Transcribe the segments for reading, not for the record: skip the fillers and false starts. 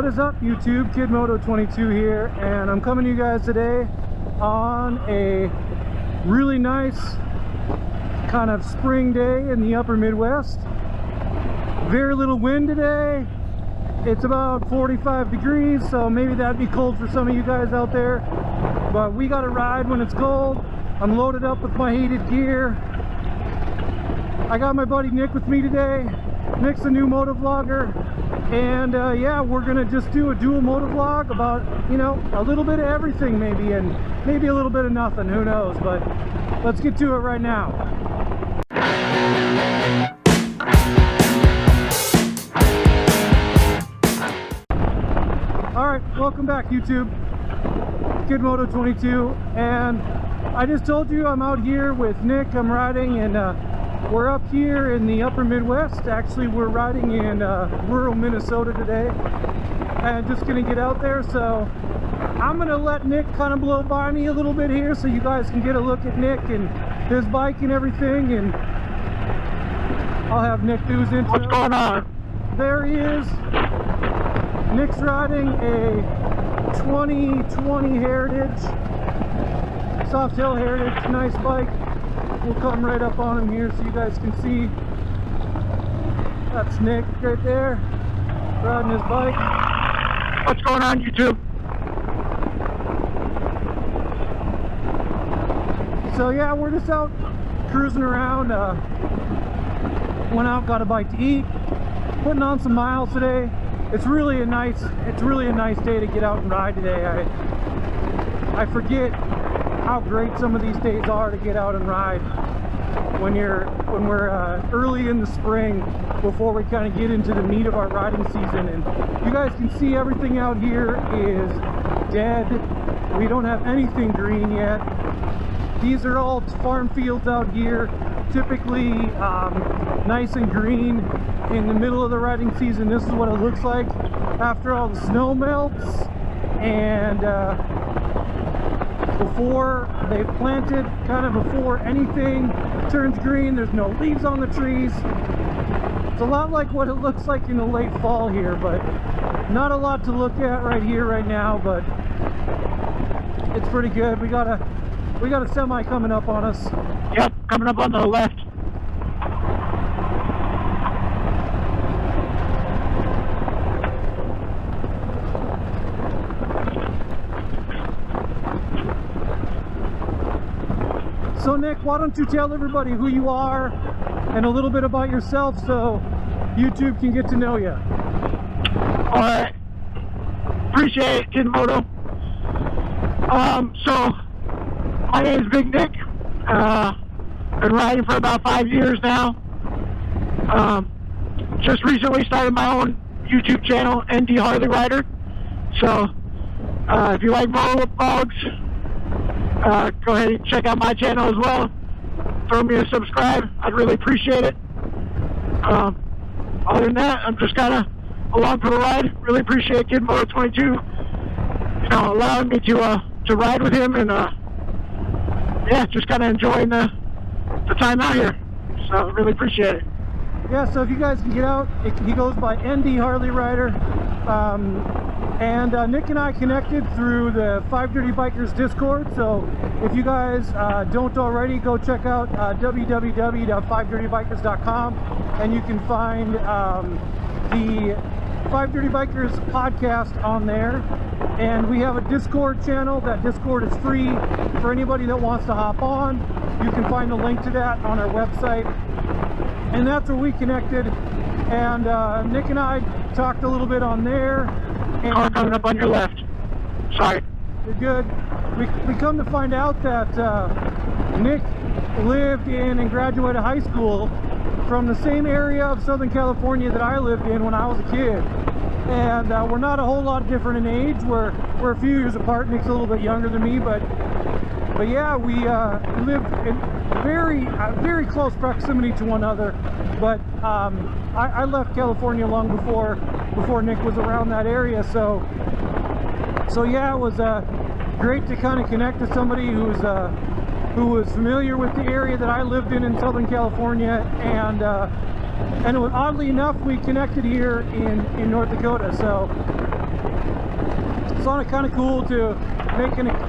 What is up, YouTube? Kid Moto22 here, and I'm coming to you guys today on a really nice kind of spring day in the upper Midwest. Very little wind today. It's about 45 degrees, so maybe that'd be cold for some of you guys out there, but we got to ride when it's cold. I'm loaded up with my heated gear. I got my buddy Nick with me today. Nick's a new motovlogger, and yeah, we're gonna just do a dual motovlog about, you know, a little bit of everything maybe, and maybe a little bit of nothing, who knows. But let's get to it right now. Alright, welcome back, YouTube. Kid Moto22, and I just told you I'm out here with Nick. I'm riding, and we're up here in the upper Midwest. Actually, we're riding in rural Minnesota today, and just gonna get out there. So I'm gonna let Nick kind of blow by me a little bit here so you guys can get a look at Nick and his bike and everything, and I'll have Nick do his intro. What's going on? There he is. Nick's riding a 2020 Heritage, Softail Heritage, nice bike. We'll come right up on him here so you guys can see. That's Nick right there, riding his bike. What's going on, YouTube? So yeah, we're just out cruising around. Went out, got a bite to eat, putting on some miles today. It's really a nice day to get out and ride today. I forget how great some of these days are to get out and ride when we're early in the spring, before we kind of get into the meat of our riding season. And you guys can see everything out here is dead. We don't have anything green yet. These are all farm fields out here, typically nice and green in the middle of the riding season. This is what it looks like after all the snow melts, and before they've planted, kind of before anything turns green. There's no leaves on the trees. It's a lot like what it looks like in the late fall here, but not a lot to look at right here right now, but it's pretty good. We got a semi coming up on us. Yep, coming up on the left. So Nick, why don't you tell everybody who you are and a little bit about yourself so YouTube can get to know you. Alright. Appreciate it, Kid Moto. So my name is Big Nick. Been riding for about 5 years now. Just recently started my own YouTube channel, Harley Rider. So if you like motovlogs, go ahead and check out my channel as well. Throw me a subscribe. I'd really appreciate it. Other than that, I'm just kind of along for the ride. Really appreciate Kid Moto22, you know, allowing me to ride with him, and yeah, just kind of enjoying the time out here. So really appreciate it. Yeah, so if you guys can get out, he goes by ND Harley Rider. And Nick and I connected through the 5 Dirty Bikers Discord. So if you guys don't already, go check out www.5dirtybikers.com, and you can find the 5 Dirty Bikers podcast on there. And we have a Discord channel. That Discord is free for anybody that wants to hop on. You can find a link to that on our website. And that's where we connected. And Nick and I talked a little bit on there. And Car coming up on your left. Sorry. You're good. We come to find out that Nick lived in and graduated high school from the same area of Southern California that I lived in when I was a kid. And we're not a whole lot different in age. We're a few years apart. Nick's a little bit younger than me, but yeah, we lived in very close proximity to one another. But I left California long before Nick was around that area. So yeah, it was great to kind of connect to somebody who was familiar with the area that I lived in Southern California, and it was, oddly enough, we connected here in North Dakota. So it's kind of cool to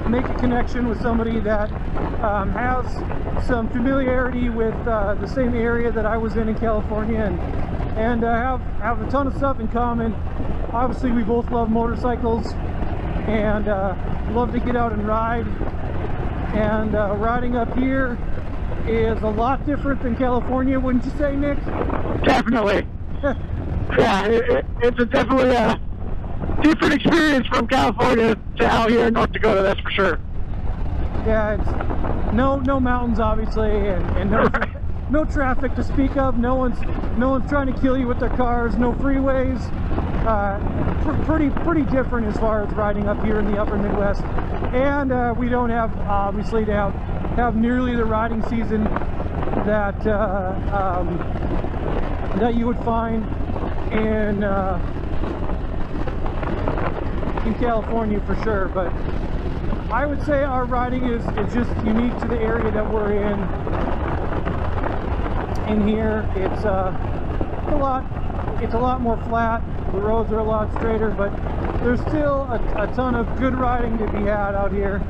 make a connection with somebody that has some familiarity with the same area that I was in California, and have a ton of stuff in common. Obviously, we both love motorcycles and love to get out and ride. And riding up here is a lot different than California, wouldn't you say, Nick? Definitely. Yeah, it's definitely a different experience from California to out here in North Dakota, that's for sure. Yeah, it's no mountains, obviously, and no traffic to speak of. No one's trying to kill you with their cars. No freeways. Pretty different as far as riding up here in the upper Midwest. And we don't have, obviously, to have nearly the riding season that that you would find in California for sure. But I would say our riding is just unique to the area that we're in. In here, it's a lot more flat. The roads are a lot straighter, but there's still a ton of good riding to be had out here.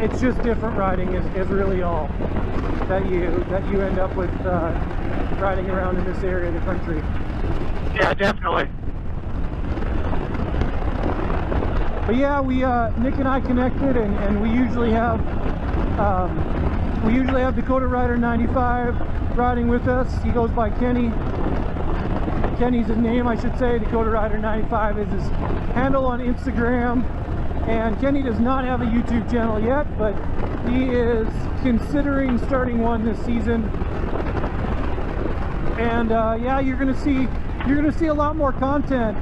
It's just different riding is really all that you end up with riding around in this area of the country. Yeah, definitely. But yeah, we Nick and I connected, and we usually have Dakota Rider 95 riding with us. He goes by Kenny. Kenny's his name, I should say. Dakota Rider 95 is his handle on Instagram. And Kenny does not have a YouTube channel yet, but he is considering starting one this season. And yeah, you're gonna see a lot more content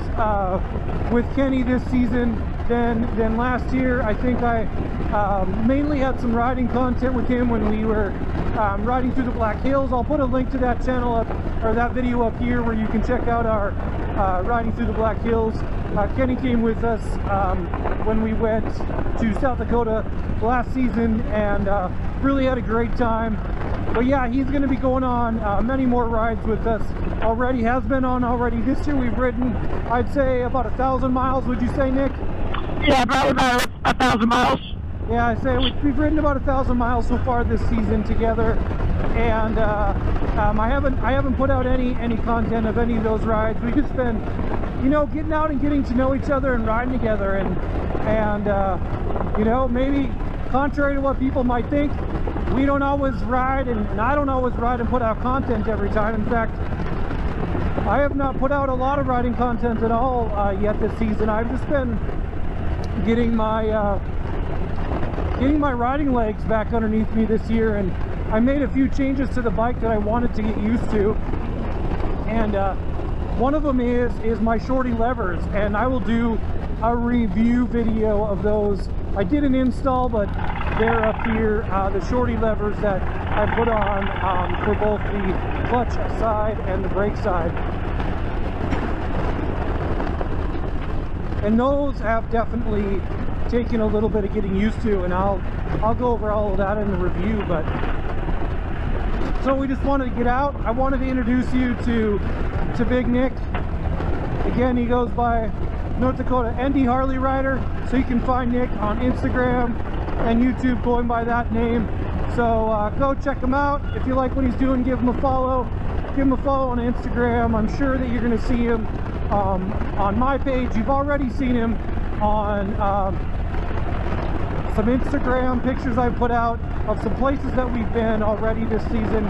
with Kenny this season than last year. I think I mainly had some riding content with him when we were riding through the Black Hills. I'll put a link to that channel up, or that video up here, where you can check out our riding through the Black Hills. Kenny came with us when we went to South Dakota last season, and really had a great time. But yeah, he's going to be going on many more rides with us already. Has been on already. This year we've ridden, I'd say, about 1,000 miles. Would you say, Nick? Yeah, probably about 1,000 miles. Yeah, I say we've ridden about 1,000 miles so far this season together, and I haven't put out any content of any of those rides. We've just been, you know, getting out and getting to know each other and riding together, and you know, maybe contrary to what people might think, we don't always ride, and I don't always ride and put out content every time. In fact, I have not put out a lot of riding content at all yet this season. I've just been getting my riding legs back underneath me this year, and I made a few changes to the bike that I wanted to get used to, and one of them is my shorty levers, and I will do a review video of those. I did an install, but they're up here, the shorty levers that I put on for both the clutch side and the brake side. And those have definitely taken a little bit of getting used to, and I'll go over all of that in the review. But so we just wanted to get out. I wanted to introduce you to Big Nick. Again, he goes by North Dakota ND Harley Rider, so you can find Nick on Instagram and YouTube going by that name. So go check him out. If you like what he's doing, give him a follow. Give him a follow on Instagram. I'm sure that you're going to see him on my page. You've already seen him on some Instagram pictures I put out of some places that we've been already this season.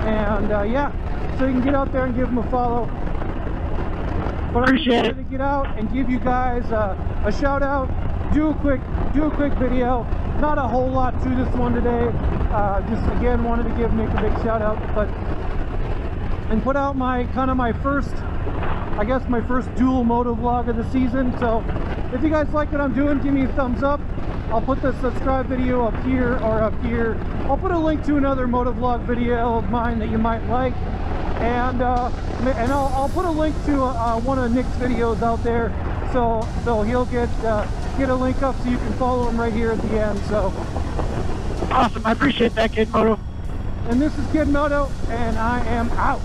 And yeah, so you can get out there and give him a follow. But I just wanted to get out and give you guys a shout out. Do a quick video. Not a whole lot to this one today. Just again wanted to give Nick a big shout out, and put out my first, I guess, my first dual motovlog of the season. So if you guys like what I'm doing, give me a thumbs up. I'll put the subscribe video up here or up here. I'll put a link to another motovlog video of mine that you might like, and I'll put a link to one of Nick's videos out there, so he'll get a link up so you can follow him right here at the end. So awesome, I appreciate that, Kid Moto. And this is Kid Moto, and I am out.